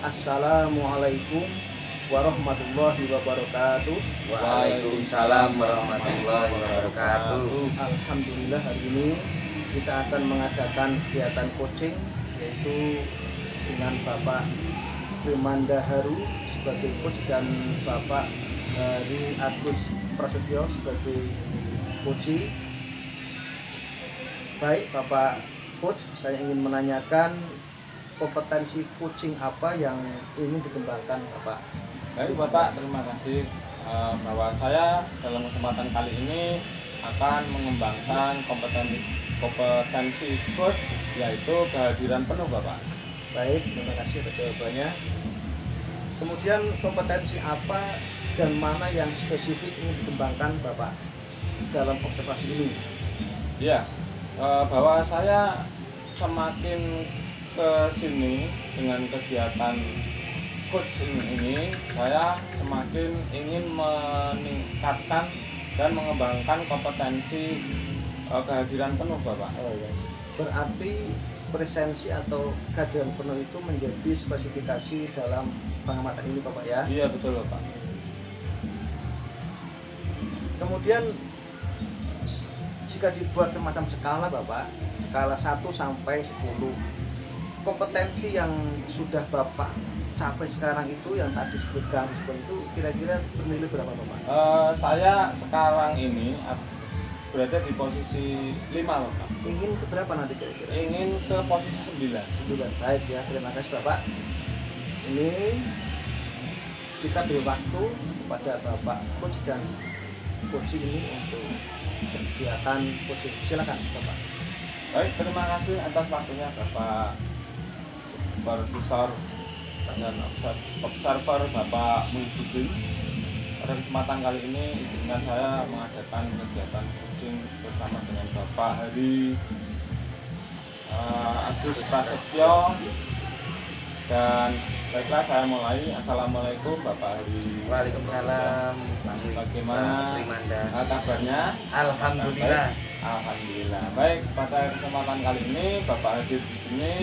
Assalamualaikum warahmatullahi wabarakatuh. Waalaikumsalam warahmatullahi wabarakatuh. Alhamdulillah, hari ini kita akan mengadakan kegiatan coaching, yaitu dengan Bapak Firmanda Haru sebagai coach dan Bapak Hari Agus Prasetyo sebagai coach. Baik Bapak coach, saya ingin menanyakan kompetensi coaching apa yang ingin dikembangkan Bapak? Baik Bapak, terima kasih bahwa saya dalam kesempatan kali ini akan mengembangkan kompetensi coach, yaitu kehadiran penuh Bapak. Baik, terima kasih atas jawabannya. Kemudian kompetensi apa dan mana yang spesifik ingin dikembangkan Bapak dalam observasi ini? Ya, bahwa saya semakin ke sini dengan kegiatan coaching ini, saya semakin ingin meningkatkan dan mengembangkan kompetensi kehadiran penuh Bapak. Oh ya. Berarti presensi atau kehadiran penuh itu menjadi spesifikasi dalam pengamatan ini Bapak ya? Iya betul Bapak. Kemudian jika dibuat semacam skala Bapak, skala 1 sampai 10, kompetensi yang sudah Bapak capai sekarang itu yang tadi disebutkan itu kira-kira bernilai berapa Bapak? Saya sekarang ini berada di posisi 5 Bapak. Ingin ke berapa nanti kira-kira? Ingin ke posisi 9. 9. Baik ya, terima kasih Bapak. Ini kita beri waktu kepada Bapak coach dan coach ini untuk kegiatan coaching. Silakan Bapak. Baik, terima kasih atas waktunya Bapak Supervisor dan Observer Bapak Muhyiddin. Pada kesempatan kali ini izinkan saya mengadakan kegiatan coaching bersama dengan Bapak Hari Agus Prasetyo. Dan baiklah, saya mulai. Assalamualaikum Bapak Hari. Waalaikumsalam. Bagaimana kabarnya? Alhamdulillah. Alhamdulillah. Baik, pada kesempatan kali ini Bapak hadir di sini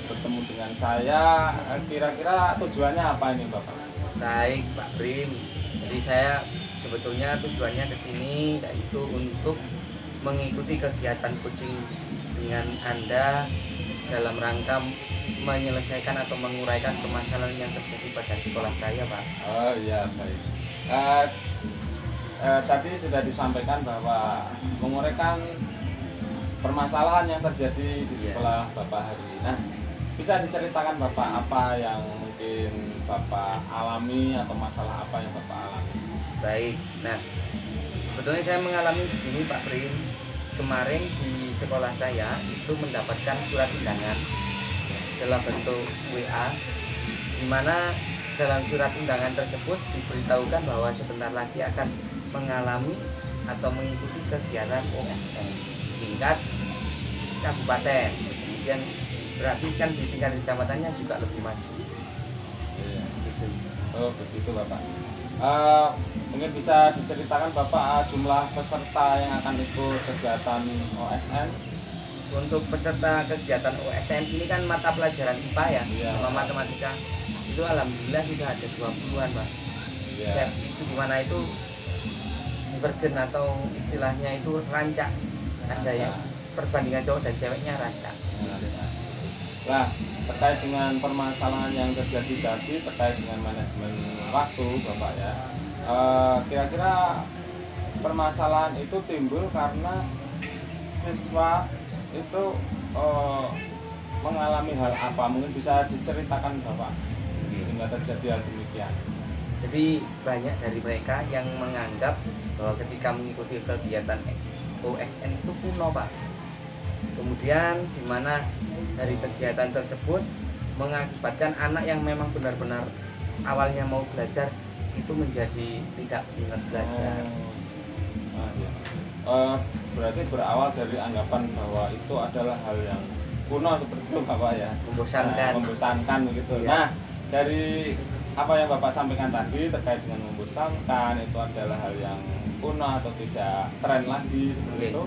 bertemu dengan saya. Kira-kira tujuannya apa ini Bapak? Baik Pak Brim. Jadi saya sebetulnya tujuannya ke sini yaitu untuk mengikuti kegiatan coaching dengan Anda dalam rangka menyelesaikan atau menguraikan permasalahan yang terjadi pada sekolah saya Pak. Oh iya, baik. Tadi sudah disampaikan bahwa menguraikan permasalahan yang terjadi di sekolah Bapak hari ini. Nah, bisa diceritakan Bapak apa yang mungkin Bapak alami atau masalah apa yang Bapak alami? Baik, nah sebetulnya saya mengalami begini Pak Prim. Kemarin di sekolah saya itu mendapatkan surat undangan dalam bentuk WA, di mana dalam surat undangan tersebut diberitahukan bahwa sebentar lagi akan mengalami atau mengikuti kegiatan OSN tingkat kabupaten. Kemudian berarti kan di tingkat kecamatannya juga lebih maju. Iya. Gitu. Oh begitu Bapak. Mungkin bisa diceritakan Bapak jumlah peserta yang akan ikut kegiatan OSN? Untuk peserta kegiatan OSN ini kan mata pelajaran IPA ya, sama matematika. Itu alhamdulillah sudah ada 20-an Pak. Iya. Itu gimana itu divergen atau istilahnya itu rancak. Ada yang perbandingan cowok dan ceweknya rancak. Nah, terkait dengan permasalahan yang terjadi tadi terkait dengan manajemen waktu Bapak ya, kira-kira permasalahan itu timbul karena siswa itu mengalami hal apa? Mungkin bisa diceritakan Bapak sehingga terjadi hal demikian. Jadi banyak dari mereka yang menganggap bahwa ketika mengikuti kegiatan OSN itu kuno Pak. Kemudian di mana dari kegiatan tersebut mengakibatkan anak yang memang benar-benar awalnya mau belajar itu menjadi tidak minat belajar. Iya. Berarti berawal dari anggapan bahwa itu adalah hal yang kuno seperti itu Bapak ya. Membosankan. Membosankan begitu. Ya. Nah, dari apa yang Bapak sampaikan tadi terkait dengan membosankan itu adalah hal yang kuno atau tidak tren lagi seperti itu.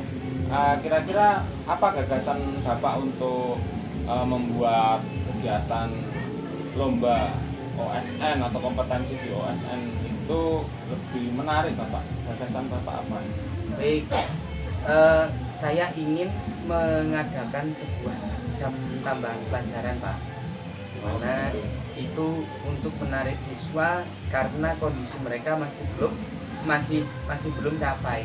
Kira-kira apa gagasan Bapak untuk membuat kegiatan lomba OSN atau kompetensi di OSN itu lebih menarik Bapak? Gagasan Bapak apa? Baik, saya ingin mengadakan sebuah jam tambahan pelajaran Pak, dimana itu untuk menarik siswa karena kondisi mereka masih belum capai.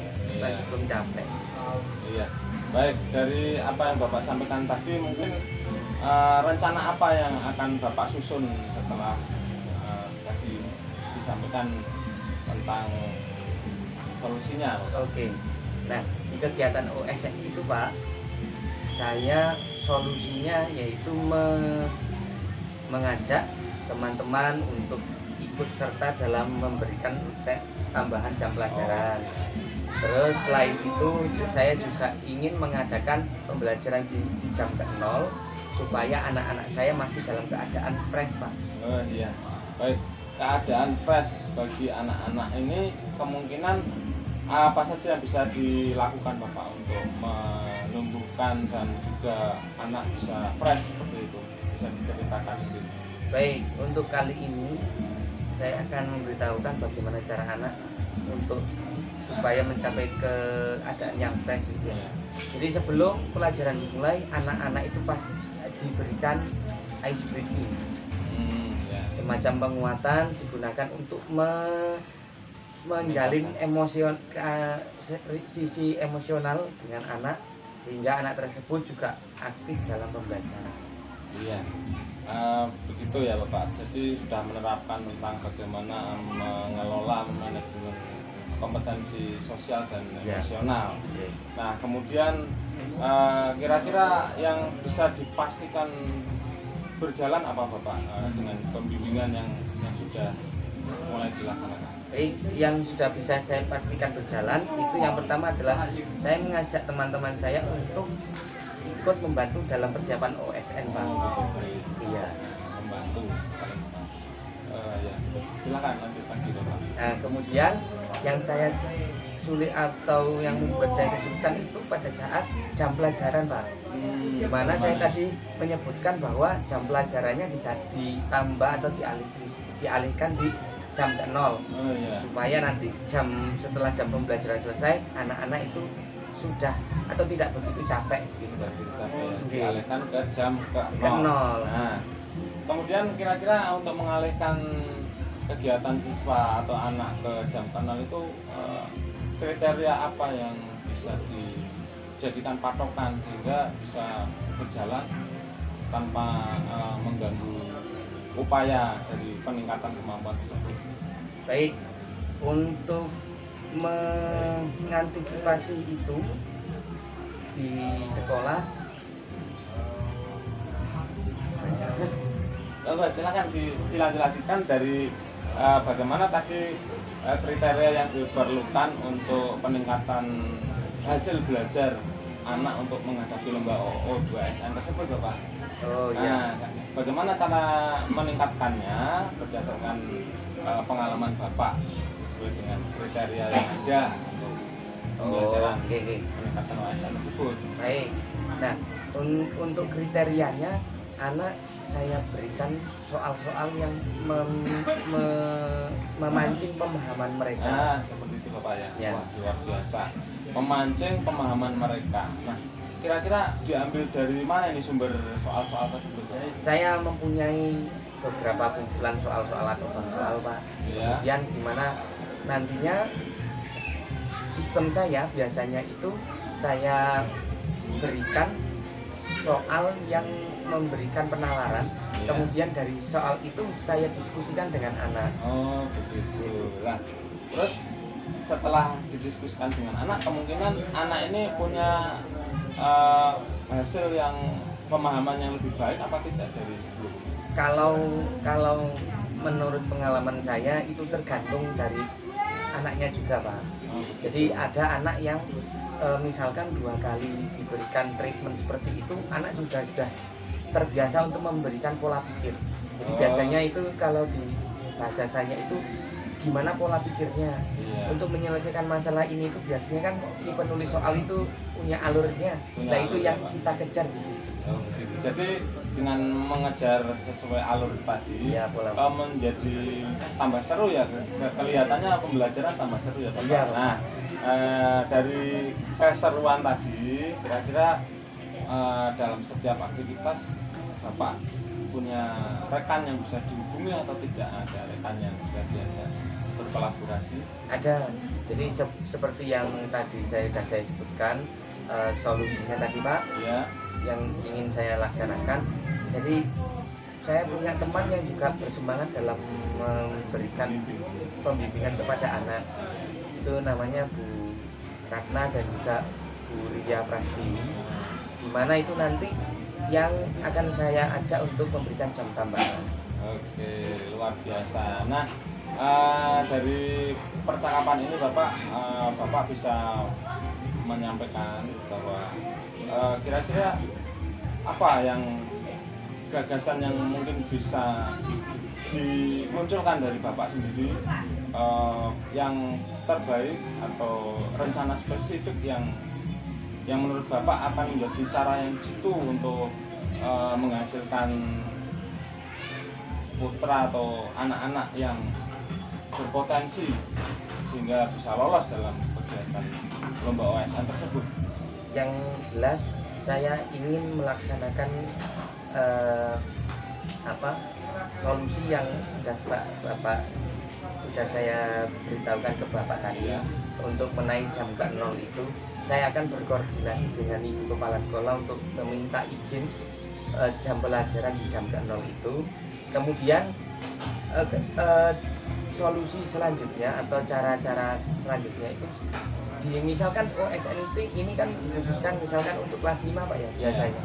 Iya. Baik, dari apa yang Bapak sampaikan tadi mungkin rencana apa yang akan Bapak susun setelah tadi disampaikan tentang solusinya? Oke. Nah, di kegiatan OSN itu Pak, saya solusinya yaitu mengajak teman-teman untuk ikut serta dalam memberikan tambahan jam pelajaran. Terus selain itu saya juga ingin mengadakan pembelajaran di jam ke-0 supaya anak-anak saya masih dalam keadaan fresh Pak. Oh iya, baik, keadaan fresh bagi anak-anak ini kemungkinan apa saja yang bisa dilakukan Bapak untuk menumbuhkan dan juga anak bisa fresh seperti itu, bisa diceritakan ini? Baik, untuk kali ini saya akan memberitahukan bagaimana cara anak untuk supaya mencapai keadaan yang fresh gitu ya. Jadi sebelum pelajaran dimulai, anak-anak itu pasti diberikan ice breaking, semacam penguatan digunakan untuk menjalin sisi emosional dengan anak sehingga anak tersebut juga aktif dalam pembelajaran. Iya, begitu ya Bapak. Jadi sudah menerapkan tentang bagaimana mengelola manajemen kompetensi sosial dan emosional. Nah, kemudian kira-kira yang bisa dipastikan berjalan apa Bapak dengan pembimbingan yang sudah mulai dilaksanakan? Baik, yang sudah bisa saya pastikan berjalan itu yang pertama adalah saya mengajak teman-teman saya untuk ikut membantu dalam persiapan OSN Pak. Iya. Membantu. Ya. Silakan lanjut lagi Bapak. Nah, kemudian yang saya sulit atau yang membuat saya kesulitan itu pada saat jam pelajaran Pak. Dimana saya tadi menyebutkan bahwa jam pelajarannya ditambah atau dialihkan di jam ke-0 supaya nanti setelah jam pembelajaran selesai anak-anak itu sudah atau tidak begitu capek gitu. Dialihkan ke jam ke-0. Nah, kemudian kira-kira untuk mengalihkan kegiatan siswa atau anak ke jam ke-0 itu kriteria apa yang bisa dijadikan patokan sehingga bisa berjalan tanpa mengganggu upaya dari peningkatan kemampuan tersebut? Baik, untuk mengantisipasi itu di sekolah, silakan dijelaskan dari bagaimana tadi kriteria yang diperlukan untuk peningkatan hasil belajar anak untuk menghadapi lomba O2SN tersebut Bapak. Oh iya. Nah, bagaimana cara meningkatkannya berdasarkan pengalaman Bapak sesuai dengan kriteria yang ada untuk pembelajaran meningkatkan OSN tersebut? Baik. Nah, untuk kriterianya anak saya berikan soal-soal yang memancing pemahaman mereka. Nah, seperti itu Bapak ya. Wah, luar biasa. Memancing pemahaman mereka. Nah, kira-kira diambil dari mana ini sumber soal-soal tersebut? Saya mempunyai beberapa kumpulan soal-soal atau soal Pak. Kemudian gimana nantinya sistem saya biasanya itu saya berikan soal yang memberikan penalaran. Kemudian dari soal itu saya diskusikan dengan anak. Oh begitu. Lah, terus setelah didiskusikan dengan anak, kemungkinan anak ini punya hasil yang pemahaman yang lebih baik apa tidak dari sebelumnya? Kalau menurut pengalaman saya itu tergantung dari anaknya juga Pak. Jadi ada anak yang misalkan 2 kali diberikan treatment seperti itu, anak sudah terbiasa untuk memberikan pola pikir. Jadi biasanya itu kalau di bahasa saya itu gimana pola pikirnya untuk menyelesaikan masalah ini itu biasanya kan si penulis soal itu punya alurnya. Nah itu yang kita kejar di situ. Oh, begitu. Jadi dengan mengejar sesuai alur tadi, Iya, pola. menjadi tambah seru ya. Kelihatannya pembelajaran tambah seru ya, Pak. Iya. Nah, dari keseruan tadi, kira-kira dalam setiap aktivitas Bapak punya rekan yang bisa dihubungi atau tidak ada rekan yang bisa diajak berkolaborasi? Ada. Jadi seperti yang tadi sudah saya sebutkan, solusinya tadi Pak, Ya. yang ingin saya laksanakan. Jadi saya punya teman yang juga bersemangat dalam memberikan pembimbingan kepada anak. Itu namanya Bu Ratna dan juga Bu Ria Prastiwi. Di mana itu nanti yang akan saya ajak untuk memberikan jam tambahan. Oke, luar biasa. Nah, dari percakapan ini Bapak bisa menyampaikan bahwa kira-kira apa yang gagasan yang mungkin bisa dimunculkan dari Bapak sendiri, yang terbaik atau rencana spesifik yang menurut Bapak akan menjadi cara yang jitu untuk menghasilkan putra atau anak-anak yang berpotensi sehingga bisa lolos dalam kegiatan lomba OSN tersebut. Yang jelas saya ingin melaksanakan solusi yang sudah Bapak sudah saya beritahukan ke Bapak tadi, Ya. untuk menaik jam ke 0 itu saya akan berkoordinasi dengan Ibu Kepala Sekolah untuk meminta izin jam pelajaran di jam ke 0 itu. Kemudian solusi selanjutnya atau cara-cara selanjutnya itu misalkan OSN ini kan dikhususkan misalkan untuk kelas 5 Pak ya biasanya.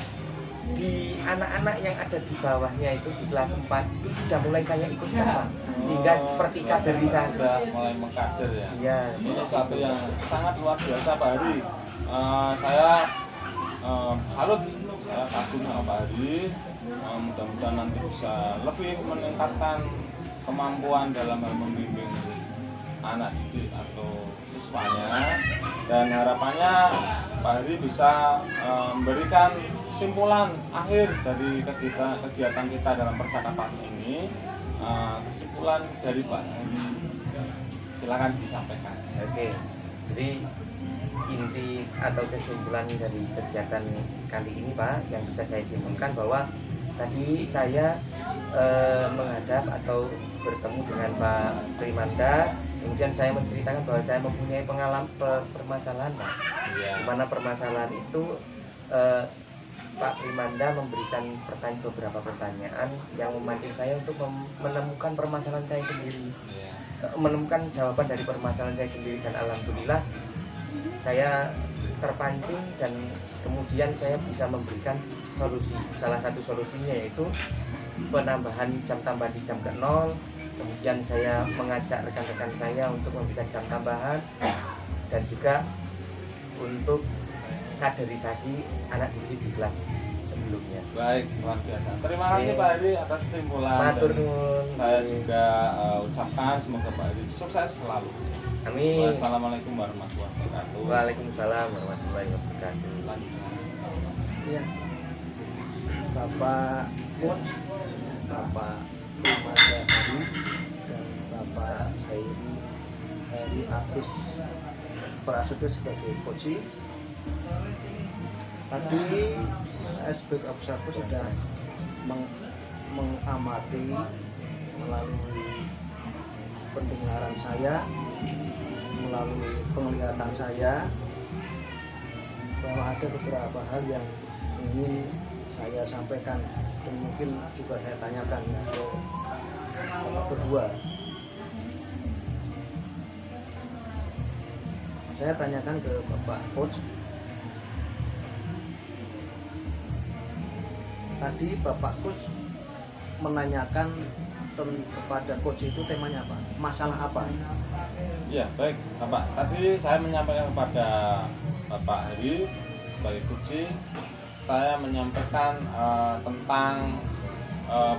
Di anak-anak yang ada di bawahnya itu di kelas 4 itu sudah mulai saya ikutkan Pak. Sehingga seperti kaderisasi. Sudah mulai mengkader ya. Iya. Ini satu yang sangat luar biasa Pak Hari. Saya salut, saya kagum sama Pak Hari. Mudah-mudahan nanti bisa lebih meningkatkan kemampuan dalam hal membimbing anak didik atau siswanya, dan harapannya Pak Hari bisa memberikan kesimpulan akhir dari kegiatan kita dalam percakapan ini. Kesimpulan dari Pak Hari, silakan disampaikan. Oke. Jadi inti atau kesimpulan dari kegiatan kali ini Pak yang bisa saya simpulkan bahwa tadi saya menghadap atau bertemu dengan Pak Primanda, kemudian saya menceritakan bahwa saya mempunyai pengalaman permasalahan Pak. Ya. Di mana permasalahan itu Pak Primanda memberikan beberapa pertanyaan yang memancing saya untuk menemukan permasalahan saya sendiri, Ya. menemukan jawaban dari permasalahan saya sendiri, dan alhamdulillah saya terpancing dan kemudian saya bisa memberikan solusi. Salah satu solusinya yaitu penambahan jam tambahan di jam ke 0. Kemudian saya mengajak rekan-rekan saya untuk memberikan jam tambahan dan juga untuk kaderisasi anak didik di kelas sebelumnya. Baik, luar biasa. Terima kasih Oke. Pak Hari atas kesimpulan. Matur Dan nuwun. saya juga ucapkan semoga Pak Hari sukses selalu. Amin. Wassalamualaikum warahmatullahi wabarakatuh. Waalaikumsalam warahmatullahi wabarakatuh. Selanjutnya. Ya, Bapak Coach, Bapak Primanda Hari, dan Bapak Hari Apis Prasetyo sebagai coach. Tadi saya sebagai observer sudah mengamati melalui pendengaran saya, melalui penglihatan saya, bahwa ada beberapa hal yang ingin saya sampaikan dan mungkin juga saya tanyakan ke Bapak berdua. Saya tanyakan ke Bapak Coach. Tadi Bapak Coach menanyakan kepada Coach itu temanya apa? Masalah apa? Ya, baik Bapak. Tadi saya menyampaikan kepada Bapak Hari sebagai coach, saya menyampaikan tentang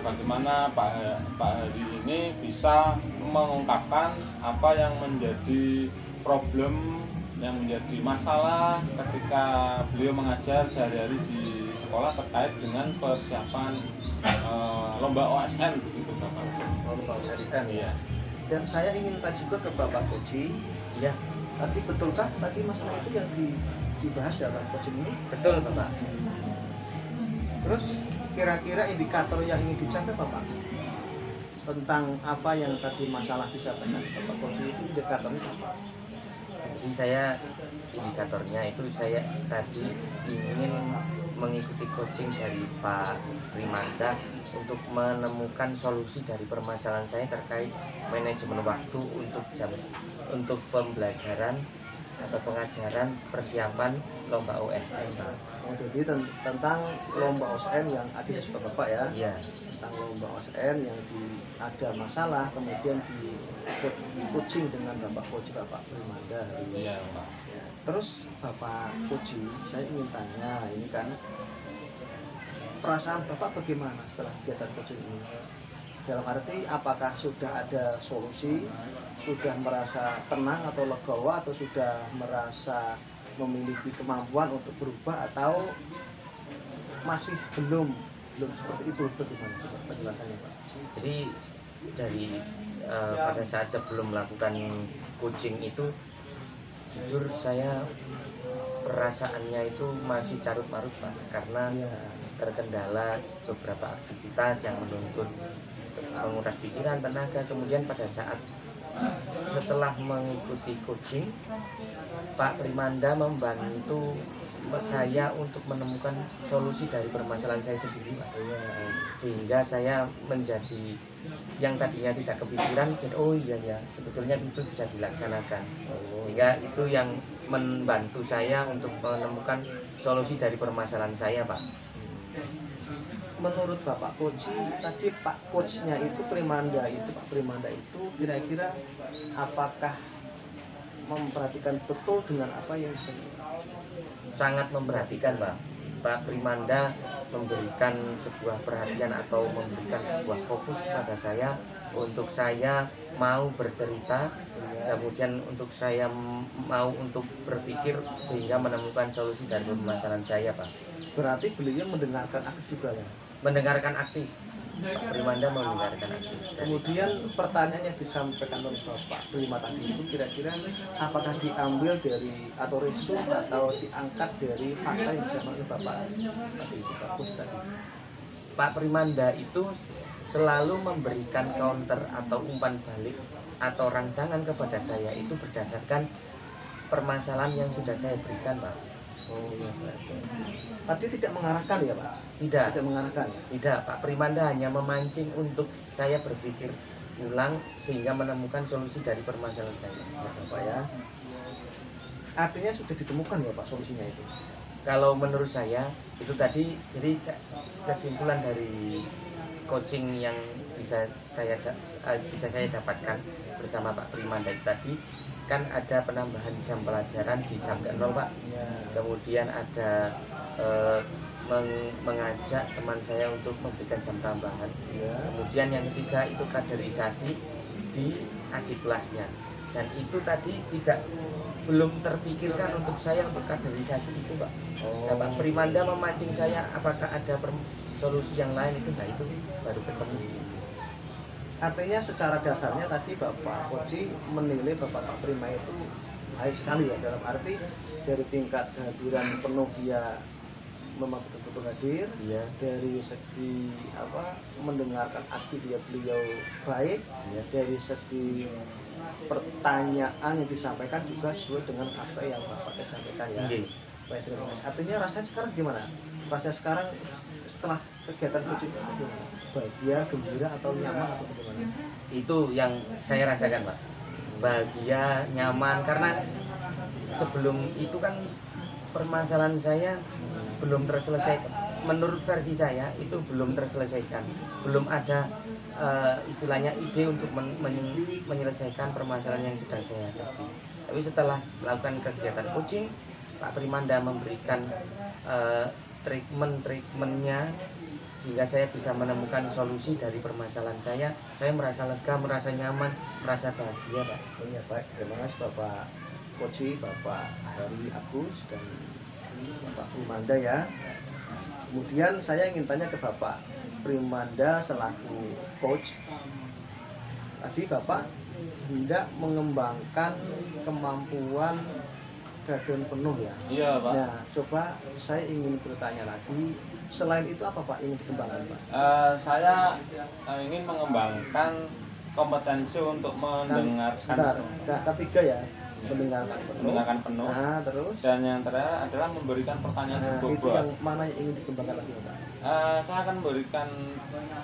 bagaimana Pak Hari ini bisa mengungkapkan apa yang menjadi problem, yang menjadi masalah ketika beliau mengajar sehari-hari di sekolah terkait dengan persiapan lomba OSN begitu Bapak. Lomba OSN Iya. Dan saya ingin tanya juga ke Bapak Koji, Ya, tadi betulkah tadi masalah itu yang dibahas dalam coaching ini? betul Bapak. Terus kira-kira indikator yang ingin dicapai Bapak tentang apa yang tadi masalah disampaikan Bapak Koji itu indikatornya apa? Jadi saya indikatornya itu saya tadi ingin mengikuti coaching dari Pak Primanda untuk menemukan solusi dari permasalahan saya terkait manajemen waktu untuk pembelajaran atau pengajaran persiapan lomba OSN. Pak. Oh, jadi tentang lomba OSN yang ada di Bapak ya? Iya, Tentang lomba OSN yang ada masalah kemudian di coaching dengan Bapak Koji Bapak Primanda. Iya Pak. Ya, terus Bapak Koji, saya ingin tanya, ini kan perasaan Bapak bagaimana setelah kegiatan coaching ini? Dalam arti apakah sudah ada solusi, sudah merasa tenang atau legowo, atau sudah merasa memiliki kemampuan untuk berubah, atau masih belum seperti itu? Bagaimana coba penjelasannya Pak? jadi dari pada saat sebelum melakukan coaching itu jujur saya perasaannya itu masih carut marut Pak, karena Ya, terkendala beberapa aktivitas yang menuntut menguras pikiran, tenaga. Kemudian pada saat setelah mengikuti coaching, Pak Primanda membantu saya untuk menemukan solusi dari permasalahan saya sendiri Pak. Sehingga saya menjadi yang tadinya tidak kepikiran, jadi oh iya ya sebetulnya itu bisa dilaksanakan. Sehingga itu yang membantu saya untuk menemukan solusi dari permasalahan saya Pak. menurut Bapak Koji, tadi Pak Coachnya itu Pak Primanda itu kira-kira apakah memperhatikan betul dengan apa yang Sangat memperhatikan Pak. Pak Primanda memberikan sebuah perhatian atau memberikan sebuah fokus kepada saya untuk saya mau bercerita, kemudian untuk saya mau untuk berpikir sehingga menemukan solusi dari permasalahan saya Pak. berarti beliau mendengarkan aktif juga ya? Mendengarkan aktif, Pak Primanda mendengarkan aktif. Kemudian pertanyaan yang disampaikan oleh Bapak Prima tadi itu kira-kira apakah diambil dari atau resume atau diangkat dari fakta yang disampaikan oleh Bapak tadi itu Pak Coach tadi? Pak Primanda itu selalu memberikan counter atau umpan balik atau rangsangan kepada saya itu berdasarkan permasalahan yang sudah saya berikan Pak. Oh iya Pak. Tadi tidak mengarahkan ya Pak? Tidak, Tidak mengarahkan. tidak Pak Primanda hanya memancing untuk saya berpikir ulang sehingga menemukan solusi dari permasalahan saya. Ya Bapak ya. Artinya sudah ditemukan ya Pak solusinya itu? Kalau menurut saya itu tadi, jadi kesimpulan dari coaching yang bisa saya dapatkan bersama Pak Primanda tadi kan ada penambahan jam pelajaran di jam ke-0 Pak. Ya. Kemudian ada mengajak teman saya untuk memberikan jam tambahan. Ya. Kemudian yang ketiga itu kaderisasi di adik kelasnya. Dan itu tadi belum terpikirkan untuk saya untuk kaderisasi itu Pak. Nah, Pak Primanda memancing saya apakah ada solusi yang lain itu, nah itu baru ketemu. Artinya secara dasarnya tadi Bapak Koji menilai Pak Prima itu baik sekali ya, dalam arti dari tingkat kehadiran penuh dia memang betul-betul hadir, Iya. dari segi mendengarkan aktif ya beliau baik, Iya. dari segi pertanyaan yang disampaikan juga sesuai dengan apa yang Bapak sampaikan ya. Iya. Baik, terima kasih. Artinya rasanya sekarang gimana? Rasanya sekarang setelah kegiatan coaching itu gimana? Bahagia, gembira, atau nyaman atau bagaimana? Itu yang saya rasakan Pak, bahagia, nyaman, karena sebelum itu kan permasalahan saya belum terselesaikan. Menurut versi saya itu belum terselesaikan, belum ada istilahnya ide untuk menyelesaikan permasalahan yang sedang saya hadapi. Tapi setelah melakukan kegiatan coaching, Pak Primanda memberikan treatmentnya sehingga saya bisa menemukan solusi dari permasalahan saya merasa lega, merasa nyaman, merasa bahagia Pak. Oh iya, baik, terima kasih Bapak Koji, Bapak Hari Agus, dan Bapak Primanda ya. Kemudian saya ingin tanya ke Bapak Primanda selaku coach. Tadi Bapak hendak mengembangkan kemampuan garden penuh ya. Iya, Pak. Nah, coba saya ingin bertanya lagi, selain itu apa Pak ingin dikembangkan Pak? Saya ingin mengembangkan kompetensi untuk mendengarkan Sebentar, ketiga ya, Ya. mendengarkan penuh. penuh. Nah, terus. Dan yang terakhir adalah memberikan pertanyaan Nah, itu berbobot. yang mana yang ingin dikembangkan lagi Pak? Saya akan memberikan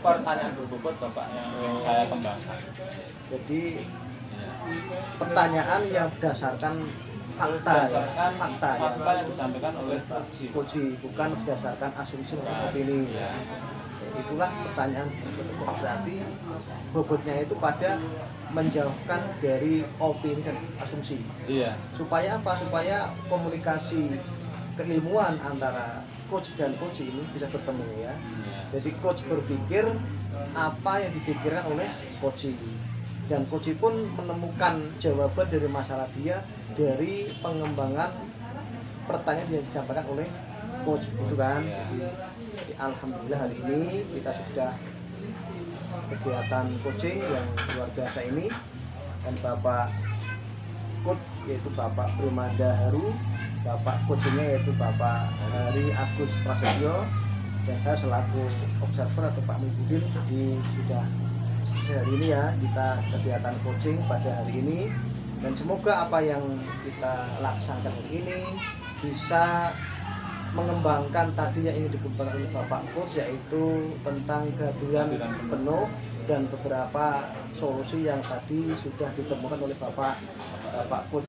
pertanyaan berbobot Bapak yang saya kembangkan. Jadi Ya. pertanyaan yang berdasarkan fakta, Berdasarkan fakta yang disampaikan oleh Koji, bukan berdasarkan asumsi atau opini. Ya. Itulah pertanyaan berbobot. Berarti bobotnya itu pada menjauhkan dari opini dan asumsi. Iya. Supaya apa? Supaya komunikasi keilmuan antara coach dan coach ini bisa bertemu ya. Iya. Jadi coach berpikir apa yang dipikirkan oleh coach, dan coach pun menemukan jawaban dari masalah dia dari pengembangan pertanyaan yang disampaikan oleh coach, gitu kan. Jadi alhamdulillah hari ini kita sudah kegiatan coaching yang luar biasa ini, dan Bapak coach yaitu Bapak Primanda Haru, Bapak coachingnya yaitu Bapak Hari Agus Prasetyo, dan saya selaku observer atau Pak Muhyiddin. Jadi sudah hari ini ya kita kegiatan coaching pada hari ini, dan semoga apa yang kita laksanakan hari ini bisa mengembangkan tadi yang ingin dikembangkan oleh Bapak Coach, yaitu tentang kehadiran penuh dan beberapa solusi yang tadi sudah ditemukan oleh Bapak Coach.